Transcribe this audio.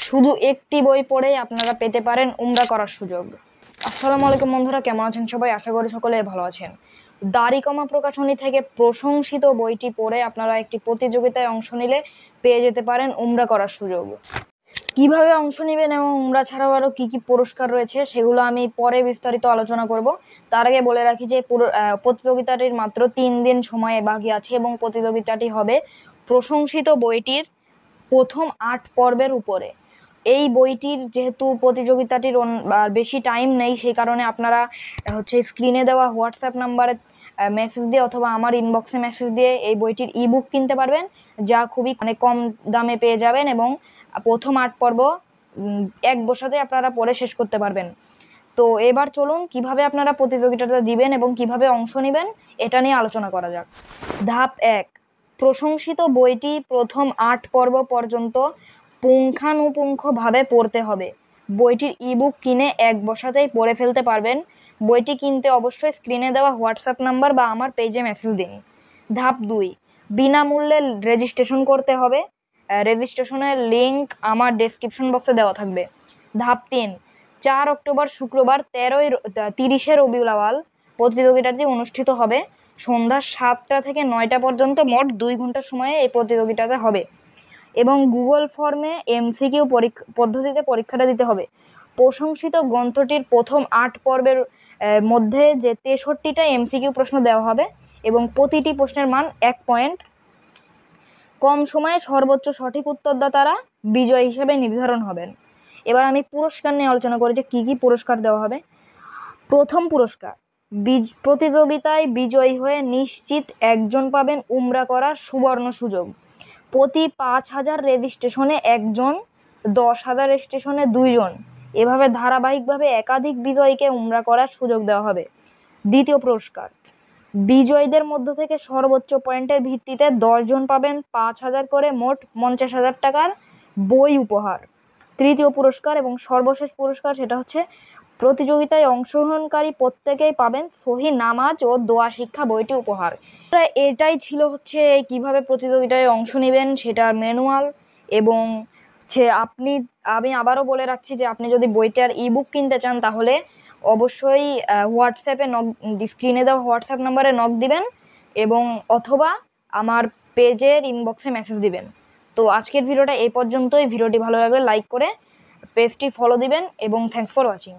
শুধু একটি বই পড়েই আপনারা পেতে পারেন উমরা করার সুযোগ। আসসালামু আলাইকুম বন্ধুরা, কেমন আছেন সবাই? আশা করি সকলে ভালো আছেন। দাড়িকমা প্রকাশনী থেকে প্রশংসিত বইটি পড়ে আপনারা একটি প্রতিযোগিতায় অংশ নিলে পেয়ে যেতে পারেন উমরা করার সুযোগ। কিভাবে অংশ নেবেন এবং উমরা ছাড়াও আরও কি কি পুরস্কার রয়েছে সেগুলো আমি পরে বিস্তারিত আলোচনা করব। তার আগে বলে রাখি যে প্রতিযোগিতাটির মাত্র 3 দিন সময় বাকি আছে এবং প্রতিযোগিতাটি হবে প্রশংসিত বইটির প্রথম 8 পর্বের উপরে। এই বইটির যেহেতু প্রতিযোগিতাটির বেশি টাইম নেই, সেই কারণে আপনারা স্ক্রিনে দেওয়া হোয়াটসঅ্যাপ নাম্বারে মেসেজ দিয়ে অথবা আমার ইনবক্সে মেসেজ দিয়ে এই বইটির ইবুক কিনতে পারবেন, যা খুবই কম দামে পেয়ে যাবেন এবং প্রথম 8 পর্ব এক বসাতে আপনারা পড়ে শেষ করতে পারবেন। তো এবার চলুন কিভাবে আপনারা প্রতিযোগিতাটা দিবেন এবং কিভাবে অংশ নেবেন এটা নিয়ে আলোচনা করা যাক। ধাপ 1, প্রশংসিত বইটি প্রথম 8 পর্ব পর্যন্ত পুঙ্খানুপুঙ্খভাবে পড়তে হবে। বইটির ইবুক কিনে এক বসাতেই পড়ে ফেলতে পারবেন। বইটি কিনতে অবশ্যই স্ক্রিনে দেওয়া হোয়াটসঅ্যাপ নাম্বার বা আমার পেজে মেসেজ দিন। ধাপ 2, বিনামূল্যে রেজিস্ট্রেশন করতে হবে। রেজিস্ট্রেশনের লিঙ্ক আমার ডেসক্রিপশন বক্সে দেওয়া থাকবে। ধাপ 3, 4 অক্টোবর শুক্রবার 30 রবিউল আওয়াল প্রতিযোগিতাটি অনুষ্ঠিত হবে। সন্ধ্যা 7টা থেকে 9টা পর্যন্ত মোট 2 ঘন্টা সময়ে এই প্রতিযোগিতাটা হবে এবং গুগল ফর্মে এমসিকিউ পদ্ধতিতে পরীক্ষাটা দিতে হবে। প্রশংসিত গ্রন্থটির প্রথম 8 পর্বের মধ্যে যে 63টা এমসিকিউ প্রশ্ন দেওয়া হবে এবং প্রতিটি প্রশ্নের মান 1 পয়েন্ট। কম সময়ে সর্বোচ্চ সঠিক উত্তরদাতারা বিজয়ী হিসেবে নির্ধারণ হবেন। এবার আমি পুরস্কার নিয়ে আলোচনা করি যে কী কী পুরস্কার দেওয়া হবে। প্রথম পুরস্কার, প্রতিযোগিতায় বিজয়ী হয়ে নিশ্চিত একজন পাবেন উমরা করার সুবর্ণ সুযোগ। প্রতি 5,000 রেজিস্ট্রেশনে একজন, 10,000 রেজিস্ট্রেশনে 2 জন, এভাবে ধারাবাহিকভাবে একাধিক বিজয়ীকে উমরা করার সুযোগ দেওয়া হবে। দ্বিতীয় পুরস্কার, বিজয়ীদের মধ্য থেকে সর্বোচ্চ পয়েন্টের ভিত্তিতে 10 জন পাবেন 5,000 করে মোট 50,000 টাকার বই উপহার। তৃতীয় পুরস্কার এবং সর্বশেষ পুরস্কার, সেটা হচ্ছে প্রতিযোগিতায় অংশগ্রহণকারী প্রত্যেকেই পাবেন সহি নামাজ ও দোয়া শিক্ষা বইটি উপহার। এটাই ছিল কিভাবে প্রতিযোগিতায় অংশ নেবেন সেটার ম্যানুয়াল। এবং আমি আবারও বলে রাখছি যে আপনি যদি বইটার ইবুক কিনতে চান তাহলে অবশ্যই হোয়াটসঅ্যাপে স্ক্রিনে দেওয়া হোয়াটসঅ্যাপ নাম্বারে নক দিবেন এবং অথবা আমার পেজের ইনবক্সে মেসেজ দিবেন। তো আজকের ভিডিওটা এই পর্যন্তই। ভিডিওটি ভালো লাগলে লাইক করে পেজটি ফলো দিবেন এবং থ্যাঙ্কস ফর ওয়াচিং।